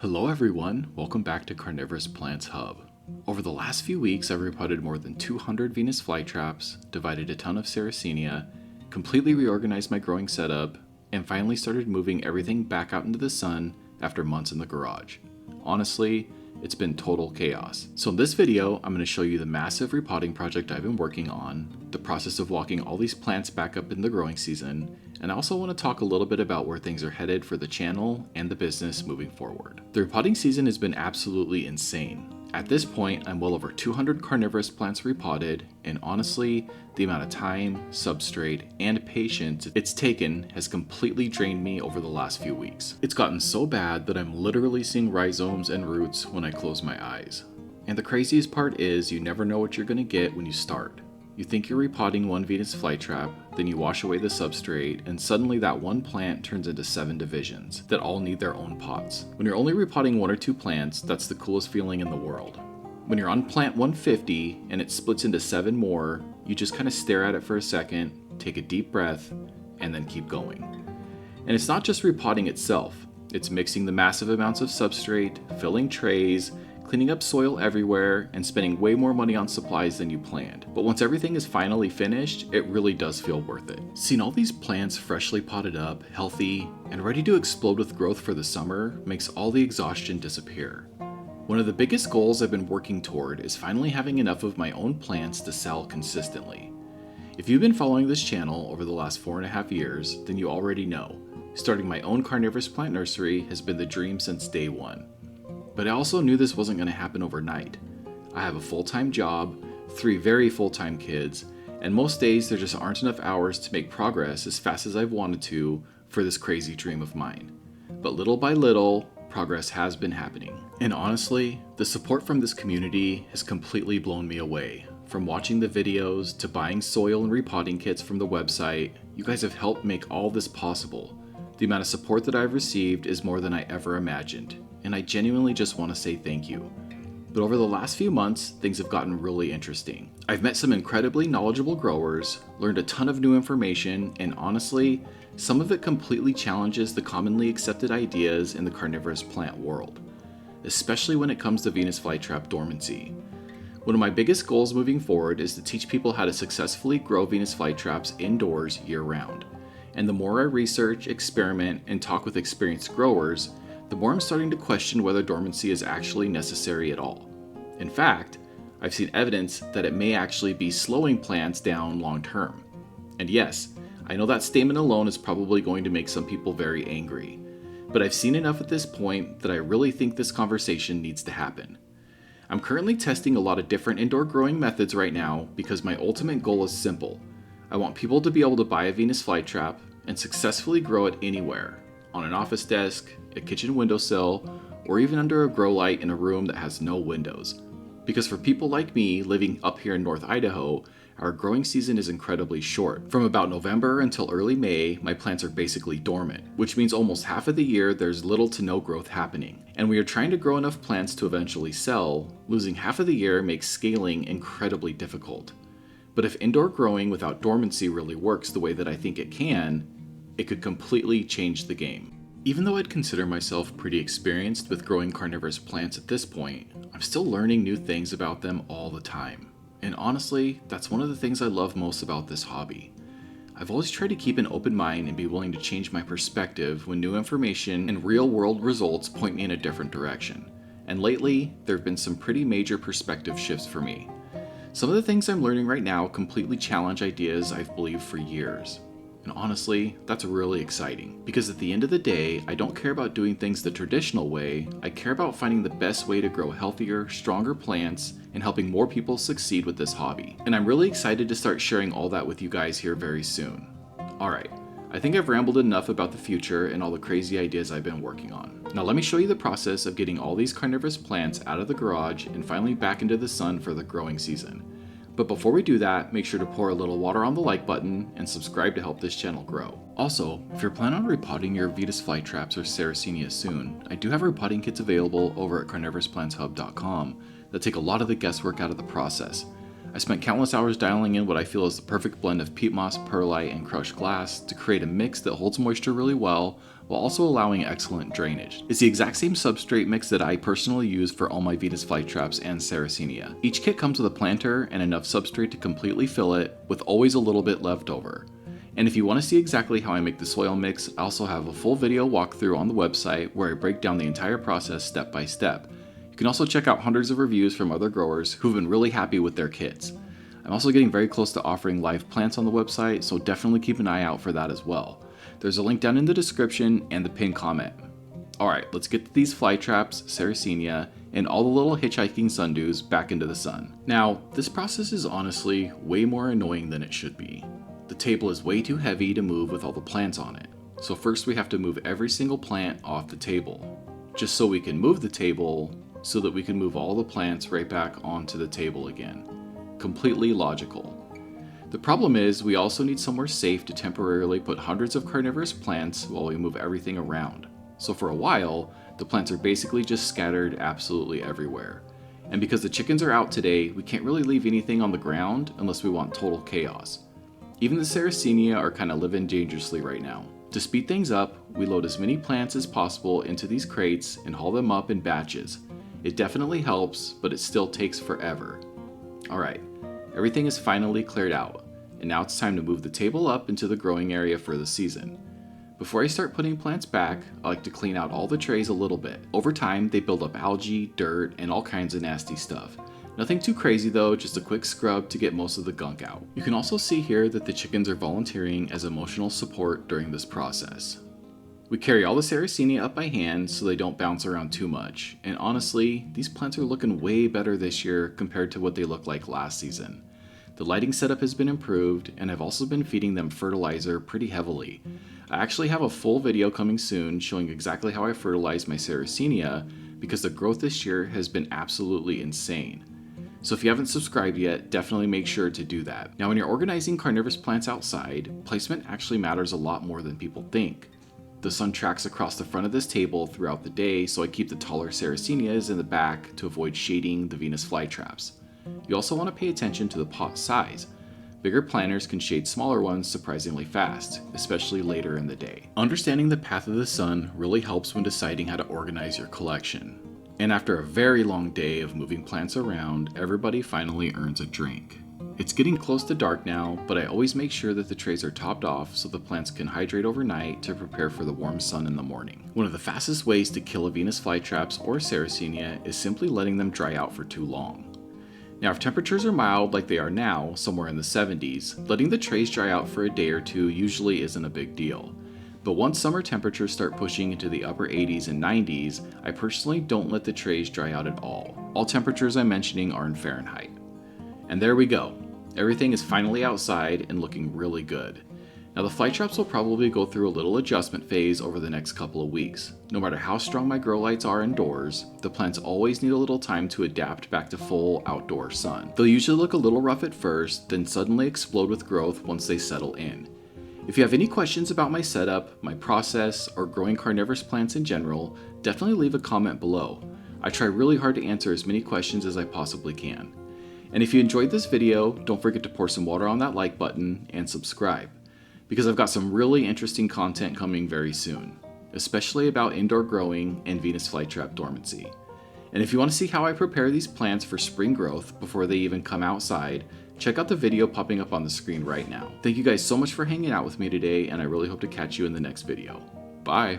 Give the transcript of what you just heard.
Hello everyone, welcome back to Carnivorous Plants Hub. Over the last few weeks I've repotted more than 200 Venus flytraps, divided a ton of Sarracenia, completely reorganized my growing setup, and finally started moving everything back out into the sun after months in the garage. Honestly, it's been total chaos. So in this video, I'm going to show you the massive repotting project I've been working on, the process of walking all these plants back up in the growing season, and I also want to talk a little bit about where things are headed for the channel and the business moving forward. The repotting season has been absolutely insane. At this point, I'm well over 200 carnivorous plants repotted, and honestly, the amount of time, substrate, and patience it's taken has completely drained me over the last few weeks. It's gotten so bad that I'm literally seeing rhizomes and roots when I close my eyes. And the craziest part is you never know what you're going to get when you start. You think you're repotting one Venus flytrap, then you wash away the substrate, and suddenly that one plant turns into 7 divisions that all need their own pots. When you're only repotting 1 or 2 plants, that's the coolest feeling in the world. When you're on plant 150 and it splits into 7 more, you just kind of stare at it for a second, take a deep breath, and then keep going. And it's not just repotting itself, it's mixing the massive amounts of substrate, filling trays, cleaning up soil everywhere, and spending way more money on supplies than you planned. But once everything is finally finished, it really does feel worth it. Seeing all these plants freshly potted up, healthy, and ready to explode with growth for the summer makes all the exhaustion disappear. One of the biggest goals I've been working toward is finally having enough of my own plants to sell consistently. If you've been following this channel over the last 4.5 years, then you already know. Starting my own carnivorous plant nursery has been the dream since day one. But I also knew this wasn't going to happen overnight. I have a full-time job, 3 very full-time kids, and most days there just aren't enough hours to make progress as fast as I've wanted to for this crazy dream of mine. But little by little, progress has been happening. And honestly, the support from this community has completely blown me away. From watching the videos to buying soil and repotting kits from the website, you guys have helped make all this possible. The amount of support that I've received is more than I ever imagined, and I genuinely just want to say thank you. But over the last few months, things have gotten really interesting. I've met some incredibly knowledgeable growers, learned a ton of new information, and honestly, some of it completely challenges the commonly accepted ideas in the carnivorous plant world, especially when it comes to Venus flytrap dormancy. One of my biggest goals moving forward is to teach people how to successfully grow Venus flytraps indoors year-round. And the more I research, experiment, and talk with experienced growers, the more I'm starting to question whether dormancy is actually necessary at all. In fact, I've seen evidence that it may actually be slowing plants down long term. And yes, I know that statement alone is probably going to make some people very angry, but I've seen enough at this point that I really think this conversation needs to happen. I'm currently testing a lot of different indoor growing methods right now because my ultimate goal is simple. I want people to be able to buy a Venus flytrap and successfully grow it anywhere, on an office desk, a kitchen windowsill, or even under a grow light in a room that has no windows. Because for people like me living up here in North Idaho, our growing season is incredibly short. From about November until early May, my plants are basically dormant, which means almost half of the year there's little to no growth happening. And we are trying to grow enough plants to eventually sell. Losing half of the year makes scaling incredibly difficult. But if indoor growing without dormancy really works the way that I think it can, it could completely change the game. Even though I'd consider myself pretty experienced with growing carnivorous plants at this point, I'm still learning new things about them all the time. And honestly, that's one of the things I love most about this hobby. I've always tried to keep an open mind and be willing to change my perspective when new information and real-world results point me in a different direction. And lately, there have been some pretty major perspective shifts for me. Some of the things I'm learning right now completely challenge ideas I've believed for years. And honestly, that's really exciting. Because at the end of the day, I don't care about doing things the traditional way, I care about finding the best way to grow healthier, stronger plants, and helping more people succeed with this hobby. And I'm really excited to start sharing all that with you guys here very soon. Alright, I think I've rambled enough about the future and all the crazy ideas I've been working on. Now let me show you the process of getting all these carnivorous plants out of the garage and finally back into the sun for the growing season. But before we do that, make sure to pour a little water on the like button and subscribe to help this channel grow. Also, if you're planning on repotting your Venus flytraps or Sarracenia soon, I do have repotting kits available over at carnivorousplanthub.com that take a lot of the guesswork out of the process. I spent countless hours dialing in what I feel is the perfect blend of peat moss, perlite, and crushed glass to create a mix that holds moisture really well while also allowing excellent drainage. It's the exact same substrate mix that I personally use for all my Venus flytraps and Sarracenia. Each kit comes with a planter and enough substrate to completely fill it, with always a little bit left over. And if you want to see exactly how I make the soil mix, I also have a full video walkthrough on the website where I break down the entire process step by step. You can also check out hundreds of reviews from other growers who've been really happy with their kits. I'm also getting very close to offering live plants on the website, so definitely keep an eye out for that as well. There's a link down in the description and the pinned comment. Alright, let's get to these flytraps, Sarracenia, and all the little hitchhiking sundews back into the sun. Now, this process is honestly way more annoying than it should be. The table is way too heavy to move with all the plants on it. So first we have to move every single plant off the table, just so we can move the table so that we can move all the plants right back onto the table again. Completely logical. The problem is we also need somewhere safe to temporarily put hundreds of carnivorous plants while we move everything around. So for a while, the plants are basically just scattered absolutely everywhere. And because the chickens are out today, we can't really leave anything on the ground unless we want total chaos. Even the Sarracenia are kind of living dangerously right now. To speed things up, we load as many plants as possible into these crates and haul them up in batches. It definitely helps, but it still takes forever. Alright, everything is finally cleared out, and now it's time to move the table up into the growing area for the season. Before I start putting plants back, I like to clean out all the trays a little bit. Over time, they build up algae, dirt, and all kinds of nasty stuff. Nothing too crazy though, just a quick scrub to get most of the gunk out. You can also see here that the chickens are volunteering as emotional support during this process. We carry all the Sarracenia up by hand so they don't bounce around too much, and honestly, these plants are looking way better this year compared to what they looked like last season. The lighting setup has been improved, and I've also been feeding them fertilizer pretty heavily. I actually have a full video coming soon showing exactly how I fertilize my Sarracenia, because the growth this year has been absolutely insane. So if you haven't subscribed yet, definitely make sure to do that. Now when you're organizing carnivorous plants outside, placement actually matters a lot more than people think. The sun tracks across the front of this table throughout the day, so I keep the taller Sarracenias in the back to avoid shading the Venus flytraps. You also want to pay attention to the pot size. Bigger planters can shade smaller ones surprisingly fast, especially later in the day. Understanding the path of the sun really helps when deciding how to organize your collection. And after a very long day of moving plants around, everybody finally earns a drink. It's getting close to dark now, but I always make sure that the trays are topped off so the plants can hydrate overnight to prepare for the warm sun in the morning. One of the fastest ways to kill a Venus flytraps or Sarracenia is simply letting them dry out for too long. Now if temperatures are mild like they are now, somewhere in the 70s, letting the trays dry out for a day or two usually isn't a big deal. But once summer temperatures start pushing into the upper 80s and 90s, I personally don't let the trays dry out at all. All temperatures I'm mentioning are in Fahrenheit. And there we go. Everything is finally outside and looking really good. Now the flytraps will probably go through a little adjustment phase over the next couple of weeks. No matter how strong my grow lights are indoors, the plants always need a little time to adapt back to full outdoor sun. They'll usually look a little rough at first, then suddenly explode with growth once they settle in. If you have any questions about my setup, my process, or growing carnivorous plants in general, definitely leave a comment below. I try really hard to answer as many questions as I possibly can. And if you enjoyed this video, don't forget to pour some water on that like button and subscribe, because I've got some really interesting content coming very soon, especially about indoor growing and Venus flytrap dormancy. And if you want to see how I prepare these plants for spring growth before they even come outside, check out the video popping up on the screen right now. Thank you guys so much for hanging out with me today, and I really hope to catch you in the next video. Bye!